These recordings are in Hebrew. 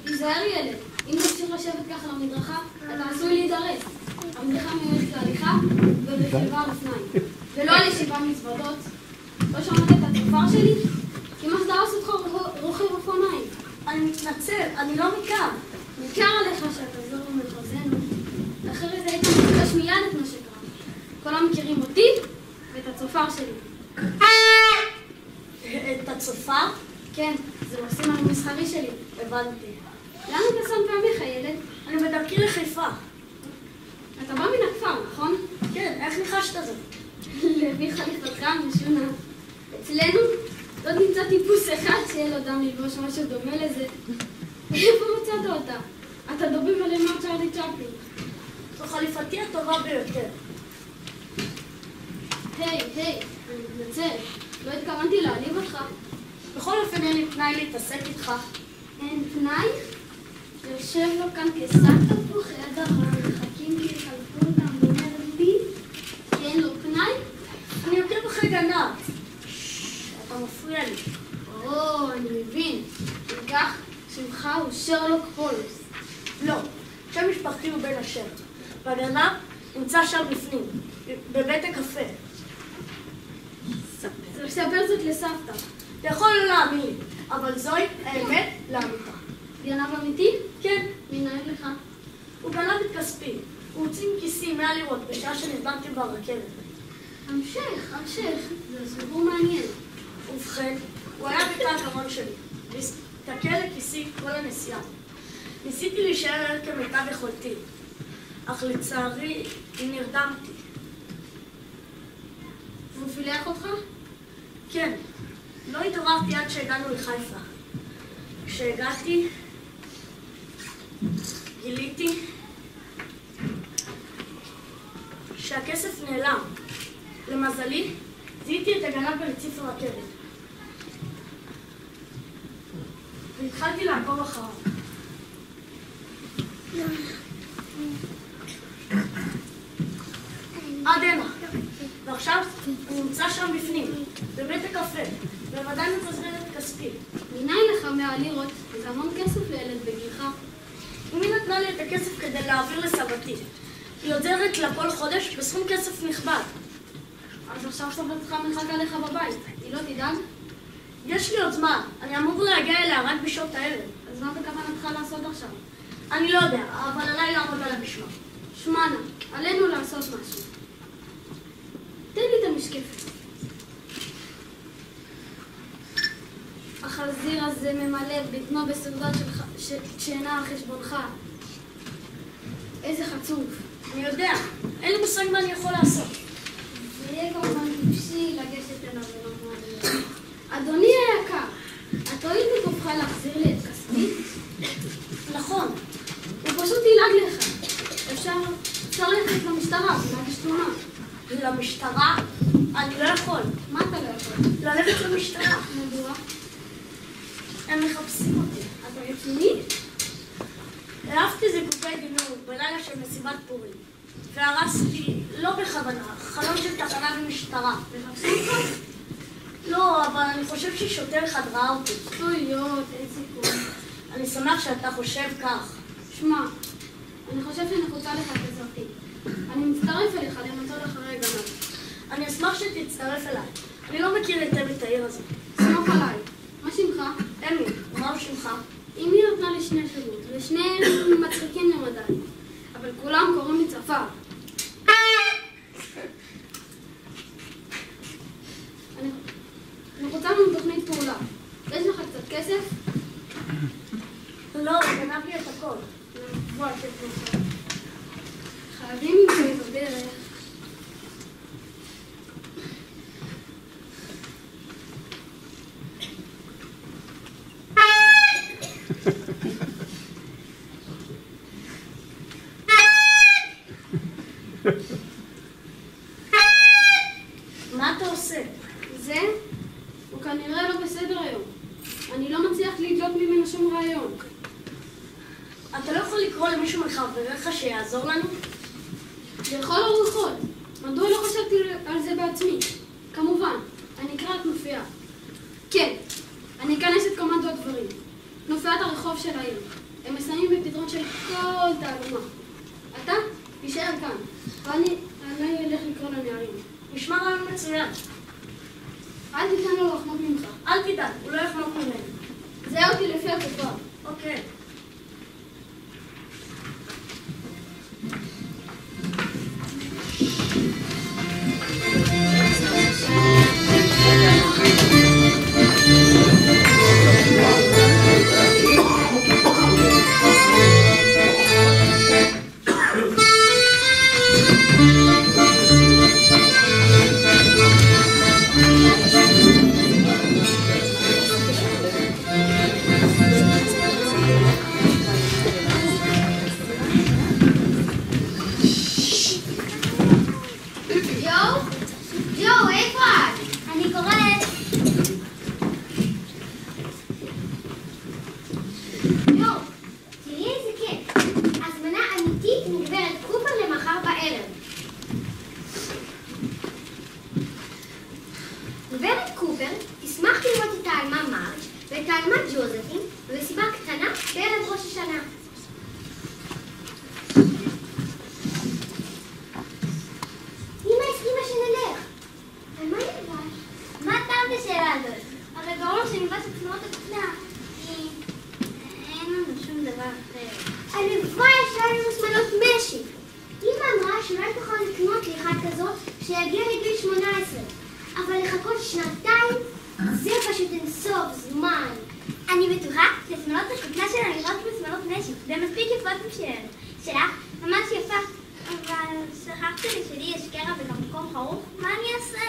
תיזהר ילד, אם תמשיך לשבת ככה למדרכה, אתה עשוי להידרס. המדרכה מיועדת להליכה וברכיבה על אופניים, ולא על ישיבה מזוודות. לא שמעת את הצופר שלי? כמעט דרס אותך רוכב אופניים. אני מתנצל, אני לא מכר. מכר עליך שאתה זור ומחוזנו. אחרי זה היית מפגש מיד את מה שקרה. כולם מכירים אותי ואת הצופר שלי. את הצופר? כן, זה עושים על המסחרי שלי. הבנתי. לאן אתה שם פעמיך, ילד? אני בדרכי לחיפה. אתה בא מן הכפר, נכון? כן, איך ניחשת זאת? לפי חליפתך משונה. אצלנו לא נמצא טיפוס אחד שיהיה לו דם ללבוש משהו דומה לזה. איפה מצאת אותה? אתה דובים על אמר צ'רלי צ'פלין. זו חליפתי הטובה ביותר. היי, אני מתנצל. לא התכוונתי להעליב אותך. בכל אופן אין לי פנאי להתעסק איתך. אין פנאי? יושב לו כאן כשק תפוחי אדמה, מחכים כי יחלפו אותם ואומר לי כי אין לו פנאי? אני יותר בכי גנב. אתה מפריע לי. אני מבין. וכך שמך הוא שרלוק הולמס. לא, שם משפחתי הוא בן אשר. והגנב נמצא שם בפנים, בבית הקפה. ספר זאת לסבתא. אתה יכול לא להאמין, אבל זוהי האמת לאמיתה. גנב אמיתי? כן. מי נהג לך? הוא גנב את כספי. הוא הוציא מכיסי 100 לירות בשעה שנזדמתי ברכבת. המשך. זה סיפור מעניין. ובכן, הוא היה בתא הקרון שלי, והסתכל לכיסי כל הנסיעה. ניסיתי להישאר כמיטב יכולתי, אך לצערי נרדמתי. הוא פילח אותך? כן, לא התעוררתי עד שהגענו לחיפה. כשהגעתי, גיליתי שהכסף נעלם. למזלי, זיהיתי את הגנב ברציף הרכבת. והתחלתי לעקוב אחריו. עד הנה. ועכשיו הוא נמצא שם בפנים, בבית הקפה, בוודאי מפזר את כספי. מניין לך 100 לירות, זה המון כסף לילד בגילך. אמי נתנה לי את הכסף כדי להעביר לסבתי. היא עוזרת לה כל חודש בסכום כסף נכבד. אז עכשיו סבתך מחכה לך בבית, היא לא תדאג? יש לי עוד זמן, אני אמור להגיע אליה רק בשעות הערב. אז מה בכוונתך לעשות עכשיו? אני לא יודע, אבל עליי לעמוד עליה בשמה. שמענה, עלינו לעשות משהו. תן לי את המשקפת. החזיר הזה ממלא את בטנו בסעודה שאינה על חשבונך. איזה חצוף. אני יודע, אין לי מושג מה אני יכול לעשות. זה יהיה כמובן טיפשי לגשת אליו ולומר לי. אדוני היקר, את תואיל בטובך להחזיר לי את כספי? נכון. הוא פשוט ילעג לך. אפשר ללכת למשטרה ולהגיש תלונה. למשטרה? אני לא יכול. מה אתה לא יכול? ללכת למשטרה. מדוע? הם מחפשים אותי. אתה רציני? העפתי זיקוקי דינור בלילה של מסיבת פורים. והרסתי, לא בכוונה, חלום של תחנה במשטרה. מחפשים אותך? לא, אבל אני חושב ששוטר אחד ראה אותי. שטויות, אין סיכוי. אני שמח שאתה חושב כך. שמע, אני חושב שנחוצה לך כזאתי. אני מצטרף אליך למצוא אחרי גנב. אני אשמח שתצטרף אליי. אני לא מכיר היטב את העיר הזאת. סמוך עליי. מה שמך? אמי, מה שמך? אמי נתנה לי שני שמות, ושניהם מצחיקים למדי. אבל כולם קוראים לי צפר. אני רוצה לנו תוכנית פעולה. יש לך קצת כסף? לא, הוא גנב לי את הכל. בוא, תתנועה. חייבים למצוא את הדרך. מה אתה עושה? זה? הוא כנראה לא בסדר היום. אני לא מצליח לדלות ממנו שום רעיון. אתה לא יכול לקרוא למישהו מחבריך שיעזור לנו? יכול או הוא יכול. מדוע לא חשבתי על זה בעצמי? כמובן, אני אקרא את כנופיה. כן, אני אכנס את קומנדו הדברים. כנופיית הרחוב של העיר. הם מסיימים בפתרון של כל תעלומה. אתה? תישאר כאן. ואני אלך לקרוא לנערים. נשמע רעיון מצוין. אל תיתן לו לחמוק ממך. אל תדאג, הוא לא יחמוק ממנו. זהה אותי לפי התופעה. אוקיי. גברת קופר תשמח לראות את העלמה מרץ' ואת העלמה ג'וזפין במסיבה קטנה בערב ראש השנה. אמא הסכימה שנלך. על מה נלבש? מה טעם בשאלה הזאת? הרי ברור שנלבש את תנועות הקטנה כי אין לנו שום דבר אחר. הלוואי שלא לנו שמלות משי. אמא אמרה שלא תוכל לקנות לי אחד כזאת שיגיע לגיל 18. אבל לחכות שנתיים זה פשוט אינסוף זמן. אני בטוחה ששמלות הכותנה שלה נראות בשמלות משי. זה מספיק יפות שלך, ממש יפה. אבל שכחתי לי שלי יש קרע ובמקום חרוך, מה אני אעשה?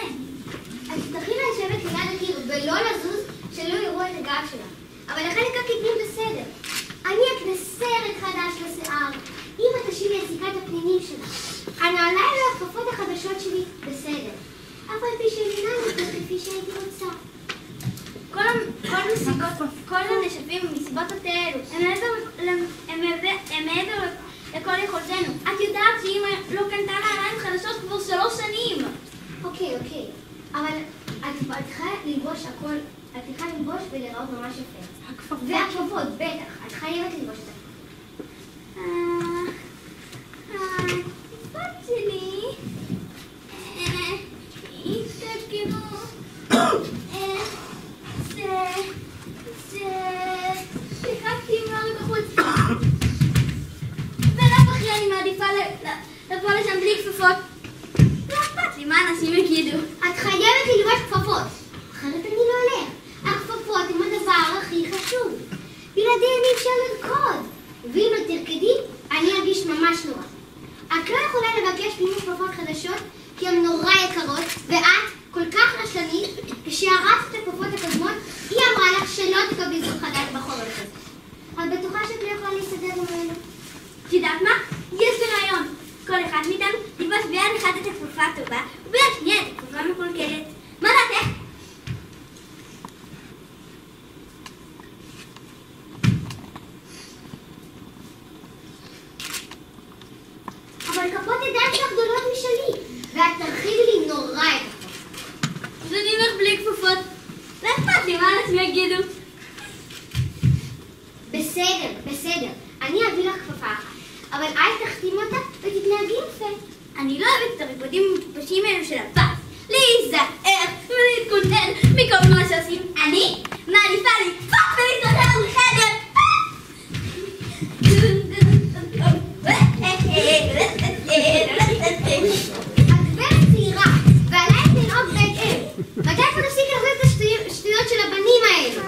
אז תתחיל לשבת ליד הקיר ולא לזוז שלא יראו את הגב שלה. אבל החלק הקדמי בסדר. אני אקנה סרט חדש לשיער. אמא תשימי את סיכת הפנינים שלה. הנעליים והכפפות החדשות שלי בסדר. אבל בשבילה זה כפי שהייתי רוצה. כל הנשפים במסיבות האלו הם מעבר לכל יכולתנו. את יודעת שאמא לא קנתה נעליים חדשות כבר 3 שנים. אוקיי. אבל את צריכה ללבוש הכל, את צריכה ללבוש ולראות ממש יפה. והכפפות, בטח, את חייבת ללבוש את הכפפות. הכפפות שלי... שיחקתי עם מרי בחוץ ולא בכי אני מעדיפה לבוא לשם בלי כפפות. לא אכפת לי מה אנשים יגידו. את חייבת ללבוש כפפות אחרת אני לא הולך. הכפפות הם הדבר הכי חשוב. בלעדיהם אי אפשר לרקוד ואם לא תרקדי אני ארגיש ממש נורא. את לא יכולה לבקש ממני כפפות חדשות כי הן נורא יקרות, ואת כל כך רשלנית, כשהרסת את הכפפות הקודמות, היא אמרה לך שלא תקבלי זוג חדש בחורף הזה. את בטוחה שאת לא יכולה להסתדר ממנו? את יודעת מה? יש לי רעיון. כל אחד מאיתנו תלבש ביד אחד את הכפפה הטובה, וביד שנייה את הכפפה המקולקלת. מה דעתך? אבל כפות ידיים שלך גדולות משלי. ואת תרחיבי לי נורא את הכפפות. אז אני הולך בלי כפפות. לא אכפת לי מה אנשים יגידו. בסדר. אני אביא לך כפפה אחת. אבל אל תחתים אותה ותתנהגי יפה. אני לא אוהבת את הריקודים המטופשים האלו של הפס. להיזהר ולהתכונן מכל מה שעושים. אני מעדיפה לתפוס ולהתרחב לחדר. הגברת צעירה, ועלייך לנהוג בהתאם. מתי כבר נפסיק לעשות את השטויות של הבנים האלו?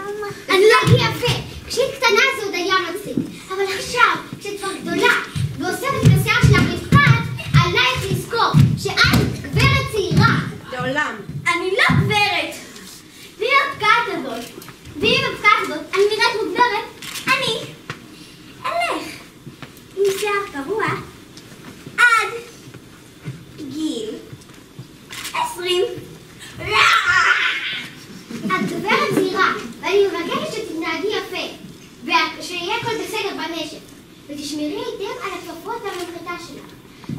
אני לא אגיע יפה. כשהיא קטנה זה עוד היה מצחיק. אבל עכשיו, כשאת כבר גדולה ואוספת את השיער שלך לפקעת, עלייך לזכור שאת גברת צעירה. לעולם. אני לא גברת. ואם הפקעת הזאת אני נראית מוגברת, אני אלך עם שיער קבוע עד תשמרי היטב על הכפפות והמנחתה שלה.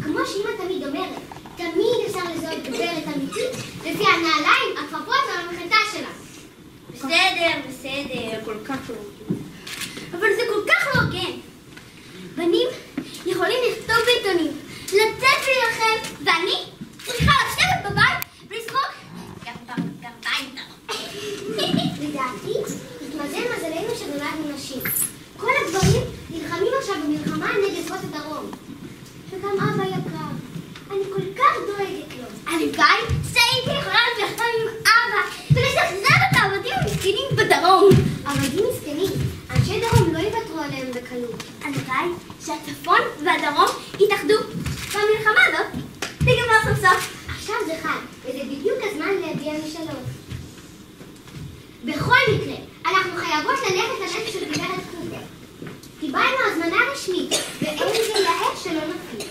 כמו שאמא תמיד אומרת, תמיד אפשר לזהות גברת אמיתית לפי הנעליים, הכפפות והמנחתה שלה. בסדר. כל כך לא. אבל זה כל כך לא הוגן. בנים יכולים לכתוב בעיתונים, לצאת ולהילחם, ואני צריכה לשבת בבית ולשחוק גרביים. לדעתי, התמזל מזלנו שנולדנו נשים. כל הגברים נלחמים עכשיו במלחמה נגד שפות הדרום. וגם אבא יקר, אני כל כך דואגת לו. הלוואי שהייתי יכולה להילחם עם אבא ולשחזר את העבדים המסכנים בדרום. עבדים מסכנים, אנשי דרום לא יוותרו עליהם בקלות. הלוואי שהצפון והדרום יתאחדו במלחמה הזאת. תיגמר סוף סוף. עכשיו זה חג, וזה בדיוק הזמן להביע משאלות. בכל מקרה, אנחנו חייבות ללכת לנפש של גברת קוטר. קיבלנו הזמנה רשמית, ואין זה יאה שלא נפיל.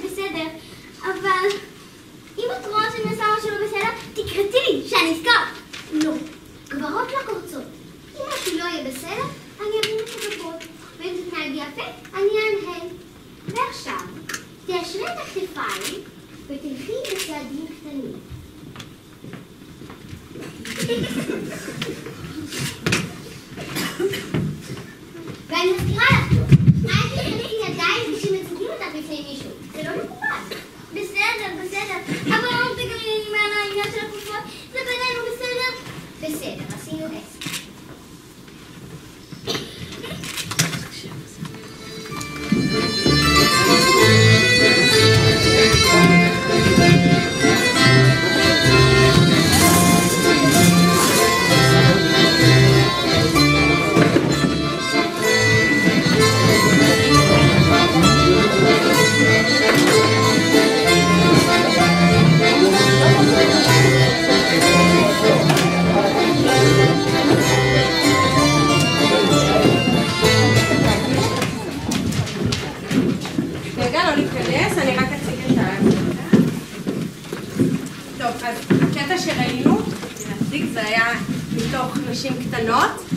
בסדר, אבל אם את רואה שאני עושה משהו לא בסדר, תקראתי לי, שאני אזכור. לא, גברות לא קורצות. אם משהו לא יהיה בסדר, אני אבין את הגבות, ואם זה תנהג יפה, אני אנהל. ועכשיו, תיישרי את הכתפיים, ותלכי בצעדים קטנים. ואני מזכירה לך לו, אל תלכי ידיים כשמציגים אותך בפני מישהו. זה לא מקובל. בסדר. אבל לא תגלי לי מעל העניין של הכפפות, זה בינינו בסדר, עשינו 10.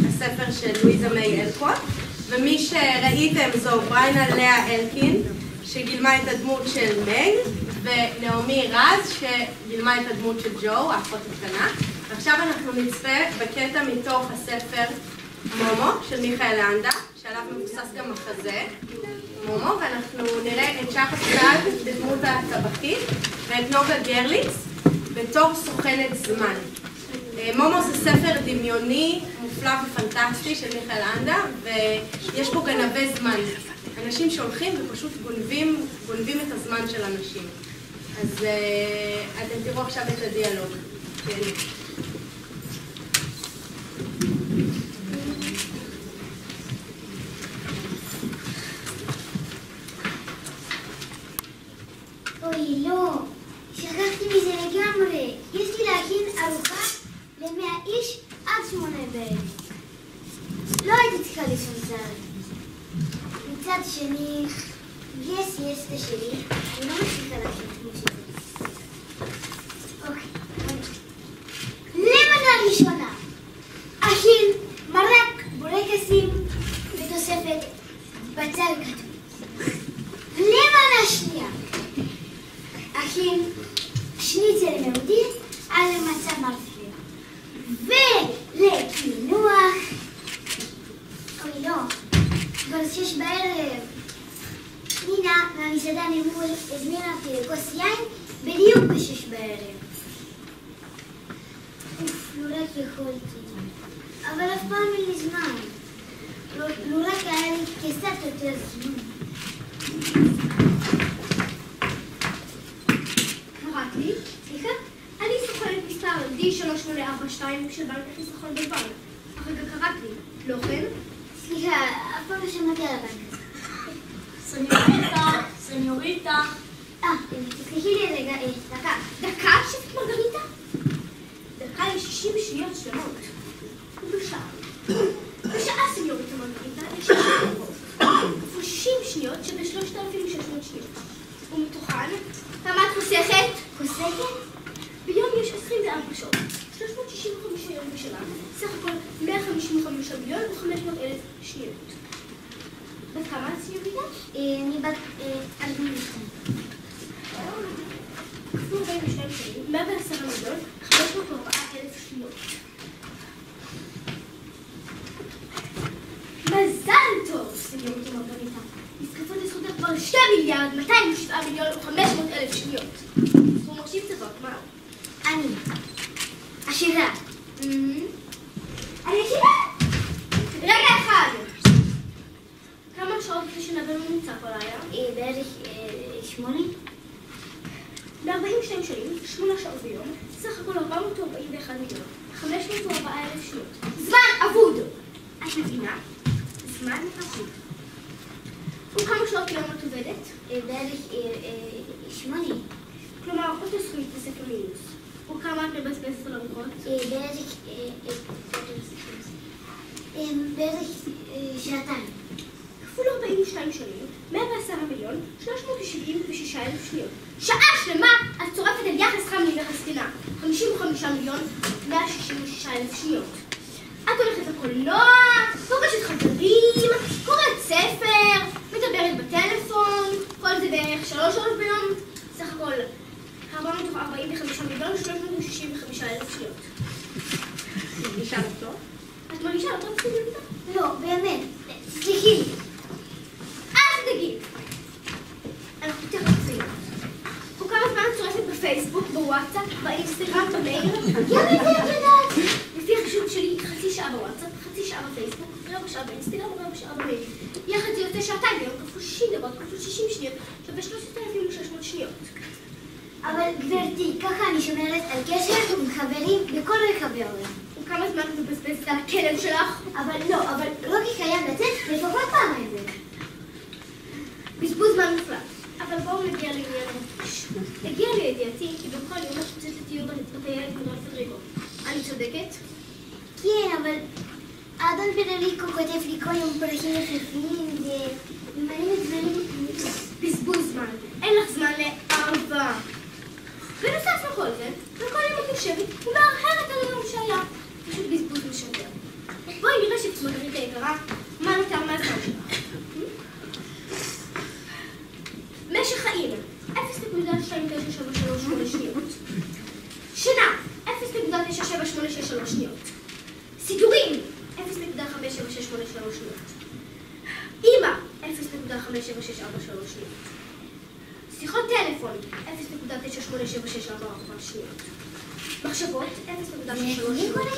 הספר של לואיזה מיי אלקוט, ומי שראיתם זו בריינה לאה אלקין שגילמה את הדמות של מג, ונעמי רז שגילמה את הדמות של ג'ו, האחות הקטנה. עכשיו אנחנו נצפה בקטע מתוך הספר מומו של מיכאל לנדה, שעליו מבוסס גם מחזה מומו, ואנחנו נראה את שחר סעד בדמות הטבחית ואת נוגה גרליץ בתור סוכנת זמן. מומו זה ספר דמיוני, מופלא ופנטסטי של מיכאל לנדה, ויש פה גנבי זמן. אנשים שהולכים ופשוט גונבים את הזמן של אנשים. אז אתם תראו עכשיו את הדיאלוג. כן. אוי, לא. שכחתי מזה לגמרי. יש לי להכין ארוחה ל100 איש עד 8 בערב. לא הייתי צריכה לישון צהריים. מצד שני, יש סיאסטה שלי, אני לא מצליחה להכין כמו שזה. אוקיי. למנה ראשונה. אכין מרק בורקסים בתוספת בצל כתוב. למנה שנייה. אכין שניצל יהודי על מצה מרפיה. ולקינוח, אוי לא, כבר 6 בערב. נינה מהמסעדה ממול הזמינה אותי לכוס יין בדיוק ב6 בערב. לא רק יכולתי, אבל אף פעם אין לי זמן. לא רק היה לי קצת יותר זמן. קראת לי? סליחה? אני סוכנת מספר D3842 של בנק החיסכון בבנק. הרגע קראת לי, לא כן? סליחה, אף פעם לא שמעתי על הבנק הזה. סניוריטה. תסלחי לי רגע, דקה שפת מרגריטה? דקה ל60 שניות שלמות. בשעה סניוריטה מרגריטה יש 60 שניות שב3,600 שניות. ומתוכן, כמה את חוסכת? חוסכת? ביום יש 24 שעות, 365 יום בשנה, סך הכל 155,500,000 שניות. בת כמה את סניוריטה? אני בת 42. כפול 42 שנים, 110,504,000 שניות. מזל טוב, סניוריטה מרגריטה. נזקפות לזכותך כבר 2,207,500,000 שניות. הוא מרשים צוות, מה? אני. עשירה. אני עשירה? רגע אחד. כמה שעות בשנה בממוצע כל לילה? בערך 8. ב-42 שנים, 8 שעות ביום, סך הכל 441,504,000 שניות. זמן אבוד! את מבינה? זמן אבוד. וכמה שעות ביום את עובדת? בערך 8. כלומר, אותו סכום מתווסף למינוס. וכמה את מבזבזת על ארוחות? בערך שעתיים. כפול 42 שנים, 110,376,000 שניות. שעה שלמה את צורפת על יחס חם לימי חסטינה. 55,166,000 שניות. את הולכת לקולנוע, פוגשת חברים, קוראת ספר, מדברת בטלפון, כל זה בערך 3 שעות ביום, סך הכל 445,365,000 שניות. מרגישה לא טוב? את מרגישה לא טוב סניוריטה? לא, באמת. סליחי. אל תדאגי. אנחנו תכף נצאים. וכמה זמן את צורפת בפייסבוק, בוואטסאפ, באינסטגרם, במייל? יודעת. לפי החישוב שלי, חצי שעה בוואטסאפ, חצי שעה בפייסבוק, רבע שעה באינסטגרם ורבע שעה במייל. יחד זה יוצא שעתיים ביום, כפול 60 דקות, כפול 60 שניות, שווה 3,600 שניות. אבל גברתי, ככה אני שומרת על קשר עם חברים בכל רחבי העולם. וכמה זמן את מבזבזת על הכלב שלך? אבל רוגי חייב לצאת לפחות פעמיים ביום. בזבוז זמן מופלא. אבל בואו נגיע לעניין המפגש. הגיע לידיעתי כי בכל יום את יוצאת לטיול בטיילת בדרום פדריגו. אני צודקת? כן, אבל האדון פדריקו כותב לי כל יום פרקים יפים וממלאים דברים. בזבוז זמן. אין לך זמן לאהבה. בנוסף לכל זה, וכל יום את יושבת ומארחרת על היום שהיה. פשוט בזבוז משדר. בואי נראה שתמגרית היקרה, מה נותר מהזמן שלך? משך חיים, 0.29738 שניות. שנה, 0.97863 שניות. סידורים, 0.57683 שניות. אמא, 0.57643 שניות. שיחות טלפון, 0.98764 שניות. מחשבות, 0.333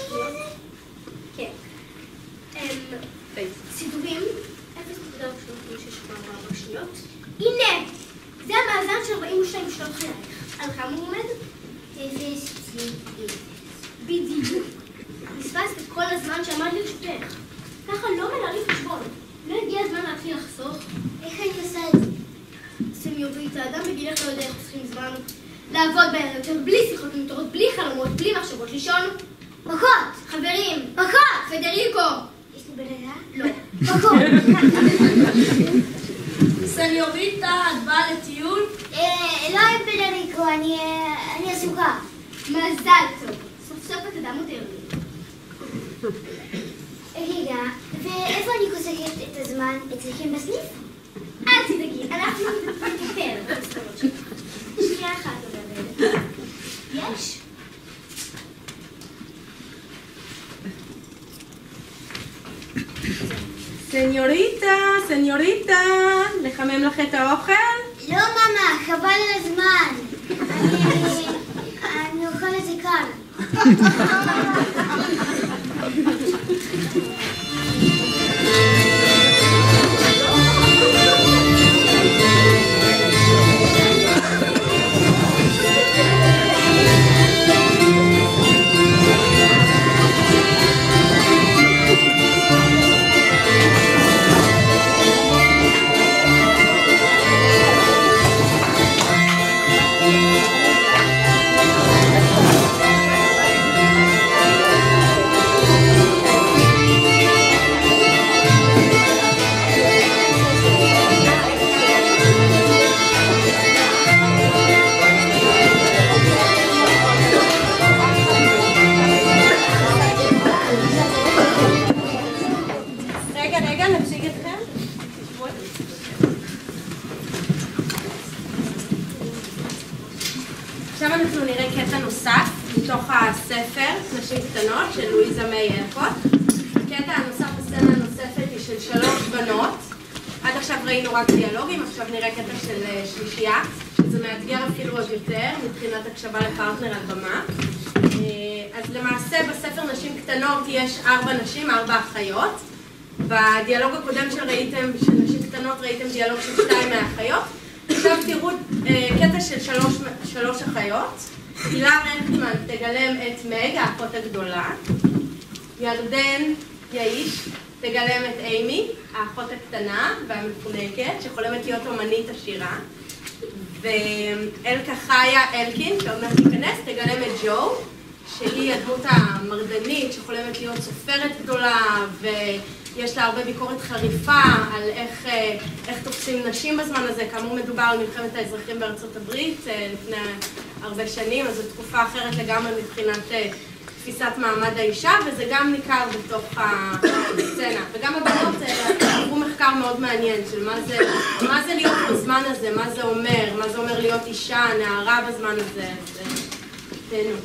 שניות. כן. סידורים, 0.364 שניות. הנה! זה המאזן של 42 שנות חייך. על כמה הוא עומד? 0. בדיוק. נספסת כל הזמן שעמד לרשותך. ככה לא מנהלים חשבון. לא הגיע הזמן להתחיל לחסוך? איך אני עושה את זה? סניוריטה, אדם בגילך לא יודע איך חוסכים זמן. לעבוד בערב יותר בלי שיחות מיותרות, בלי חלומות, בלי מחשבות, לישון. מכות! חברים! מכות! פדריקו! יש לי ברירה? לא. מכות! סניוריטה, את באה לטיול? לא עם פדריקו, אני עסוקה. מזל טוב. סוף סוף את אדם מודרני. רגע, ואיפה אני חוסכת את הזמן? אצלכם בסניף? אל תדאגי, אנחנו נתפטר במסקנות שלך. שנייה אחת עובדת. יש? סניוריטה, לחמם לך את האוכל? לא, מאמה, חבל על הזמן. אני אוכל את זה קר. הספר, נשים קטנות, של לואיזה מיי אלקוט. הקטע הנוסף, הסצנה הנוספת היא של 3 בנות. עד עכשיו ראינו רק דיאלוגים, עכשיו נראה קטע של שלישייה, שזה מאתגר אפילו עוד יותר מבחינת הקשבה לפרטנר על במה. אז למעשה בספר נשים קטנות יש 4 נשים, 4 אחיות. בדיאלוג הקודם של נשים קטנות ראיתם דיאלוג של 2 מהאחיות. עכשיו תראו קטע של 3 אחיות. הילה רנקמן תגלם את מג, האחות הגדולה. ירדן יאיש תגלם את אימי, האחות הקטנה והמפונקת, שחולמת להיות אומנית עשירה. ואלקה חיה אלקין, שעוד מעט תיכנס, תגלם את ג'ו, שהיא הדמות המרדנית, שחולמת להיות סופרת גדולה, ויש לה הרבה ביקורת חריפה על איך תופסים נשים בזמן הזה. כאמור מדובר על מלחמת האזרחים בארצות הברית לפני הרבה שנים, אז זו תקופה אחרת לגמרי מבחינת תפיסת מעמד האישה, וזה גם ניכר בתוך הסצנה. וגם הבנות עברו מחקר מאוד מעניין של מה זה להיות בזמן הזה, מה זה אומר להיות אישה, נערה בזמן הזה. תהנו.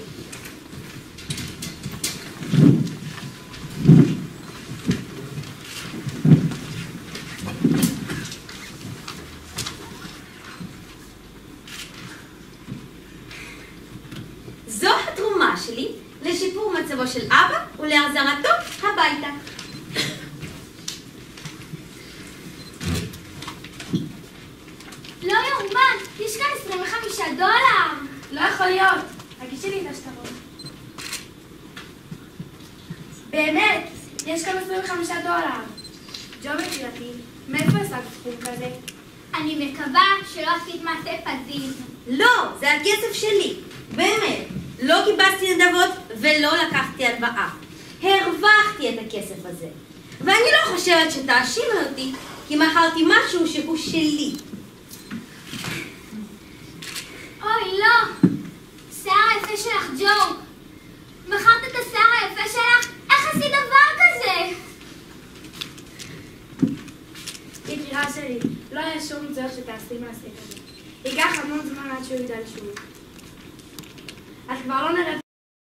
זו התרומה שלי לשיפור מצבו של אבא ולהחזרתו הביתה. לא יאומן, יש כאן $25. לא יכול להיות. תגישי לי את השטרות. באמת, יש כאן $25. ג'ו בקריאתי, מאיפה השגת סכום כזה? אני מקווה שלא עשית מעשה פזיז. לא, זה הכסף שלי. באמת. לא קיבצתי נדבות ולא לקחתי הלוואה. הרווחתי את הכסף הזה. ואני לא חושבת שתאשימי אותי כי מכרתי משהו שהוא שלי. אוי, לא. שיער היפה שלך, ג'ו. מכרת את השיער היפה שלך? איך עשית דבר כזה? יקירה שלי, לא היה שום צורך שתעשי מעשה כזה. ייקח המון זמן עד שהוא ידע לשוב. את כבר לא נראית